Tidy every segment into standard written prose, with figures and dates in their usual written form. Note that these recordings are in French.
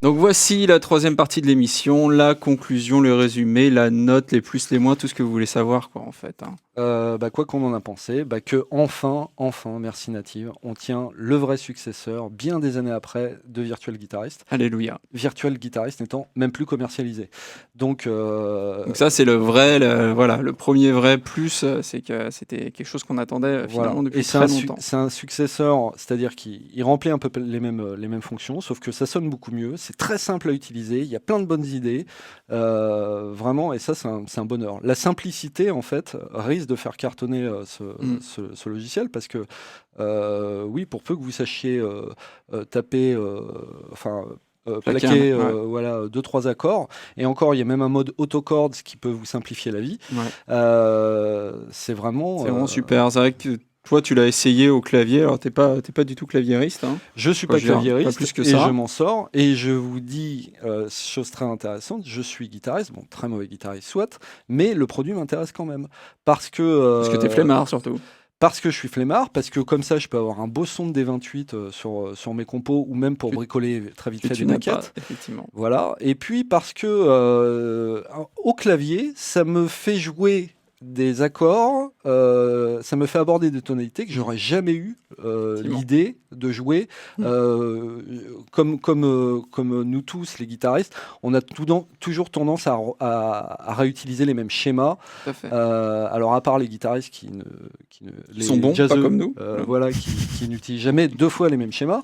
Donc voici la troisième partie de l'émission, la conclusion, le résumé, la note, les plus, les moins, tout ce que vous voulez savoir, quoi, en fait. Quoi qu'on en a pensé, que enfin, merci Native, on tient le vrai successeur, bien des années après, de Virtual Guitarist. Alléluia. Virtual Guitarist n'étant même plus commercialisé. Donc ça, c'est le vrai, le premier vrai plus, c'est que c'était quelque chose qu'on attendait finalement depuis très longtemps. C'est un successeur, c'est-à-dire qu'il remplit un peu les mêmes fonctions, sauf que ça sonne beaucoup mieux, c'est très simple à utiliser, il y a plein de bonnes idées, vraiment, et ça, c'est un bonheur. La simplicité, en fait, risque de faire cartonner ce logiciel, parce que, oui, pour peu que vous sachiez taper, plaquer voilà, 2-3 accords, et encore il y a même un mode autochords qui peut vous simplifier la vie. C'est vraiment super. C'est vrai que toi tu l'as essayé au clavier, alors t'es pas du tout claviériste, hein. Je suis pas claviériste, pas plus que ça. Et je m'en sors, et je vous dis chose très intéressante, je suis guitariste, bon, très mauvais guitariste soit, mais le produit m'intéresse quand même, parce que t'es flemmard surtout. Parce que je suis flemmard, parce que comme ça, je peux avoir un beau son de D28 sur mes compos, ou même pour bricoler très vite fait des maquettes. Effectivement. Voilà. Et puis parce que au clavier, ça me fait jouer des accords, ça me fait aborder des tonalités que j'aurais jamais eu l'idée de jouer. Comme nous tous, les guitaristes, on a toujours tendance à réutiliser les mêmes schémas. Alors à part les guitaristes qui sont bons, pas comme nous, voilà, qui n'utilisent jamais 2 fois les mêmes schémas,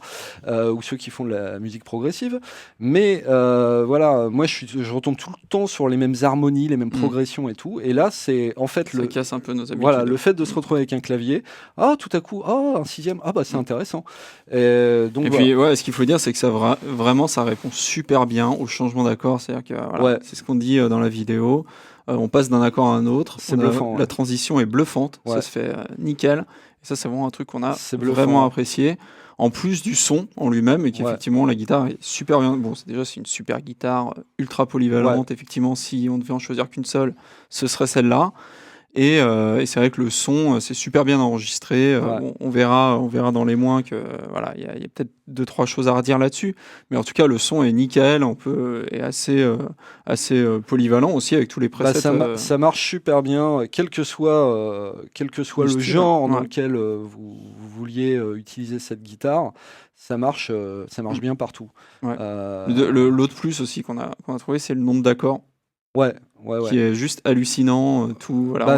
ou ceux qui font de la musique progressive. Mais voilà, moi je retombe tout le temps sur les mêmes harmonies, les mêmes progressions et tout. Et là, c'est en fait ça casse un peu nos habitudes. Voilà, le fait de se retrouver avec un clavier, tout à coup, un sixième, c'est intéressant. Donc, et puis, ce qu'il faut dire, c'est que ça vraiment, ça répond super bien au changement d'accord. C'est-à-dire que c'est ce qu'on dit dans la vidéo. On passe d'un accord à un autre. C'est bluffant. La transition est bluffante. Ça se fait nickel. Et ça, c'est vraiment un truc qu'on a vraiment apprécié. En plus du son en lui-même, et qu'effectivement, la guitare est super bien. Bon, c'est une super guitare ultra polyvalente. Effectivement, si on devait en choisir qu'une seule, ce serait celle-là. Et c'est vrai que le son, c'est super bien enregistré. On verra dans les mois que voilà, il y a peut-être 2-3 choses à redire là-dessus, mais en tout cas le son est nickel, est assez polyvalent aussi avec tous les presets. Ça marche super bien, quel que soit le genre dans lequel vous vouliez utiliser cette guitare. Ça marche bien partout. L'autre plus aussi qu'on a trouvé, c'est le nombre d'accords. Qui est juste hallucinant.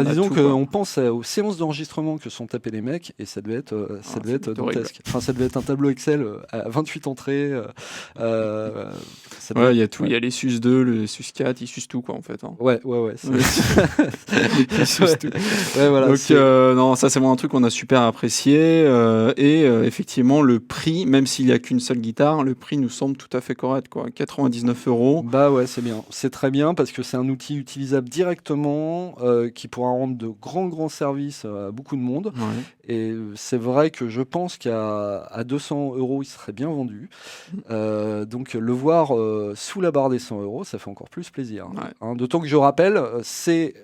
Disons qu'on pense aux séances d'enregistrement que sont tapés les mecs, et ça devait être dantesque. Enfin, ça devait être un tableau Excel à 28 entrées. Il y a tout. Il y a les SUS 2, le SUS 4, ils sucent tout, quoi, en fait. Hein. Ils sucent tout. Voilà, donc, non, ça, c'est vraiment un truc qu'on a super apprécié. Et effectivement, le prix, même s'il n'y a qu'une seule guitare, le prix nous semble tout à fait correct, quoi. 99 €. C'est bien. C'est très bien, parce que c'est un outil utilisable directement, qui pourra rendre de grands services à beaucoup de monde. Et c'est vrai que je pense qu'à 200 €, il serait bien vendu. Donc le voir sous la barre des 100 €, ça fait encore plus plaisir. D'autant que je rappelle, c'est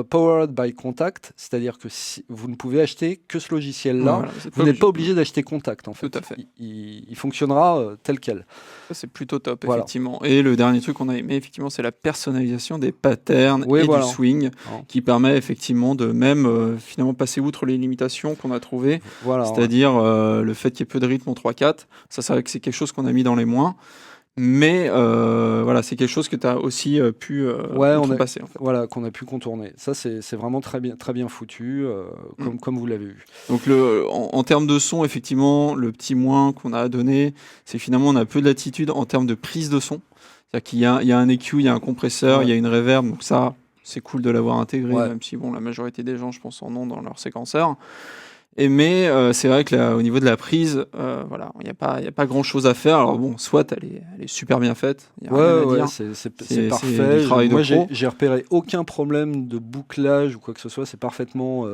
Powered by Kontakt, c'est-à-dire que vous ne pouvez acheter que ce logiciel-là. Vous n'êtes pas obligé d'acheter Kontakt, en fait. Tout à fait. Il fonctionnera tel quel. Ça, c'est plutôt top, effectivement. Et le dernier truc qu'on a aimé, effectivement, c'est la personnalisation des patterns et du swing, qui permet effectivement de même finalement passer outre les limitations qu'on a trouvées. C'est-à-dire le fait qu'il y ait peu de rythme en 3/4. Ça, c'est vrai que c'est quelque chose qu'on a mis dans les moins. Mais c'est quelque chose que tu as aussi pu passer. En fait. Voilà, qu'on a pu contourner. Ça, c'est vraiment très bien foutu, comme vous l'avez vu. Donc, en termes de son, effectivement, le petit moins qu'on a à donner, c'est finalement on a peu de latitude en termes de prise de son. C'est-à-dire qu'il y a un EQ, il y a un compresseur, il y a une reverb. Donc ça, c'est cool de l'avoir intégré, même si la majorité des gens, je pense, en ont dans leur séquenceur. Mais c'est vrai que au niveau de la prise, il n'y a pas grand chose à faire. Alors bon, soit elle est super bien faite, il n'y a rien à dire. C'est parfait. Moi, j'ai repéré aucun problème de bouclage ou quoi que ce soit. C'est parfaitement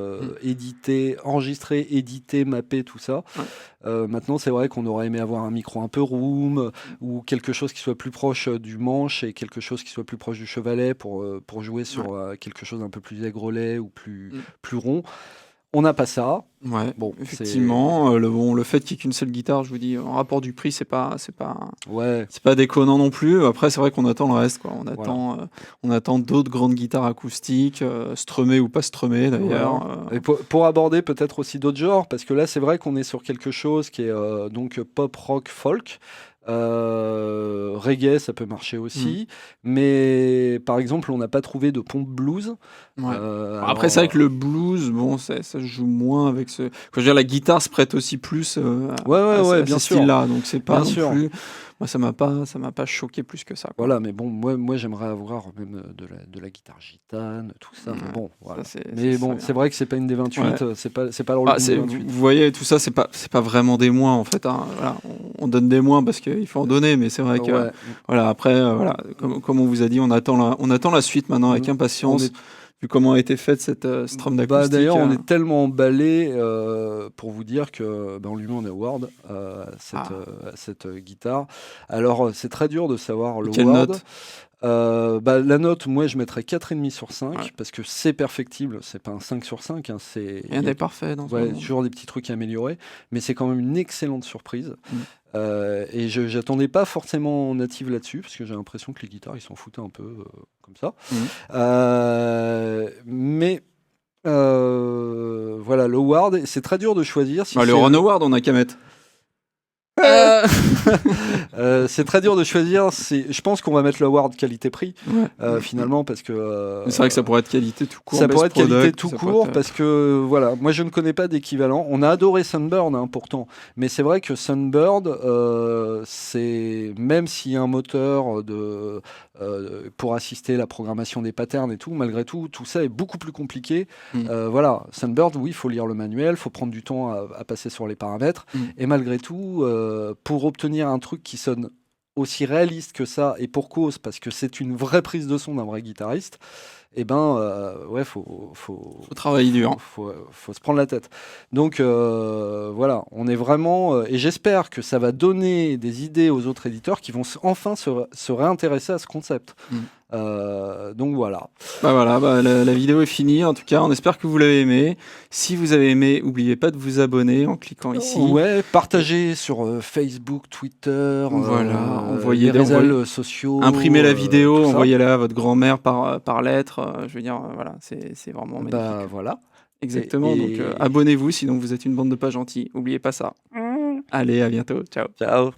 édité, enregistré, édité, mappé, tout ça. Maintenant, c'est vrai qu'on aurait aimé avoir un micro un peu room, ou quelque chose qui soit plus proche du manche et quelque chose qui soit plus proche du chevalet pour jouer sur quelque chose un peu plus aigrelet ou plus rond. On n'a pas ça. Ouais, bon, effectivement. Le fait qu'il n'y ait qu'une seule guitare, je vous dis, en rapport du prix, c'est pas déconnant non plus. Après, c'est vrai qu'on attend le reste, quoi. On attend d'autres grandes guitares acoustiques, strumées ou pas strumées d'ailleurs. Et pour aborder peut-être aussi d'autres genres, parce que là, c'est vrai qu'on est sur quelque chose qui est donc pop, rock, folk. Reggae, ça peut marcher aussi, mais par exemple, on n'a pas trouvé de pompe blues. Après, c'est vrai que le blues, bon, ça joue moins avec ce. Quand je veux dire, la guitare se prête aussi plus à bien ce style-là, donc c'est pas non plus. Moi, ça m'a pas choqué plus que ça, quoi. Voilà, mais bon, moi j'aimerais avoir même de la guitare gitane, tout ça. Mais bon, voilà. C'est vrai que c'est pas une des 28, c'est pas leur lot 28. Vous voyez, tout ça, c'est pas vraiment des moins en fait. Hein. Voilà, on donne des moins parce qu'il faut en donner, mais c'est vrai que voilà. Après, comme on vous a dit, on attend la suite maintenant avec impatience. Vu comment a été faite cette strum d'acoustique. D'ailleurs, on est tellement emballé pour vous dire que on lui met un award cette guitare. Alors, c'est très dur de savoir le Quelle award. note La note, moi, je mettrais 4,5 sur 5 parce que c'est perfectible. C'est pas un 5 sur 5. Hein, rien n'est parfait dans ce moment. Toujours des petits trucs à améliorer, mais c'est quand même une excellente surprise. Et j'attendais pas forcément native là-dessus parce que j'ai l'impression que les guitares ils s'en foutaient un peu comme ça. Mais voilà, le Award, c'est très dur de choisir. Le Ron Award, on a qu'à mettre. C'est très dur de choisir. Je pense qu'on va mettre l'award qualité-prix finalement parce que c'est vrai que ça pourrait être qualité tout court. Ça pourrait être qualité tout court parce que voilà, moi je ne connais pas d'équivalent. On a adoré Sunbird pourtant, mais c'est vrai que Sunbird, c'est même s'il y a un moteur pour assister la programmation des patterns et tout, malgré tout ça est beaucoup plus compliqué. Voilà, Sunbird, oui, il faut lire le manuel, il faut prendre du temps à passer sur les paramètres et malgré tout. Pour obtenir un truc qui sonne aussi réaliste que ça, et pour cause, parce que c'est une vraie prise de son d'un vrai guitariste, faut travailler dur. Faut se prendre la tête. Donc voilà, on est vraiment... et j'espère que ça va donner des idées aux autres éditeurs qui vont enfin se réintéresser à ce concept. Donc voilà. La vidéo est finie. En tout cas, on espère que vous l'avez aimé. Si vous avez aimé, n'oubliez pas de vous abonner en cliquant ici. Partagez sur Facebook, Twitter, envoyez les réseaux sociaux. Imprimez la vidéo, envoyez-la à votre grand-mère par lettre. Je veux dire, c'est vraiment magnifique. Voilà. Exactement. Donc abonnez-vous, sinon vous êtes une bande de pas gentils. N'oubliez pas ça. Allez, à bientôt. Ciao. Ciao.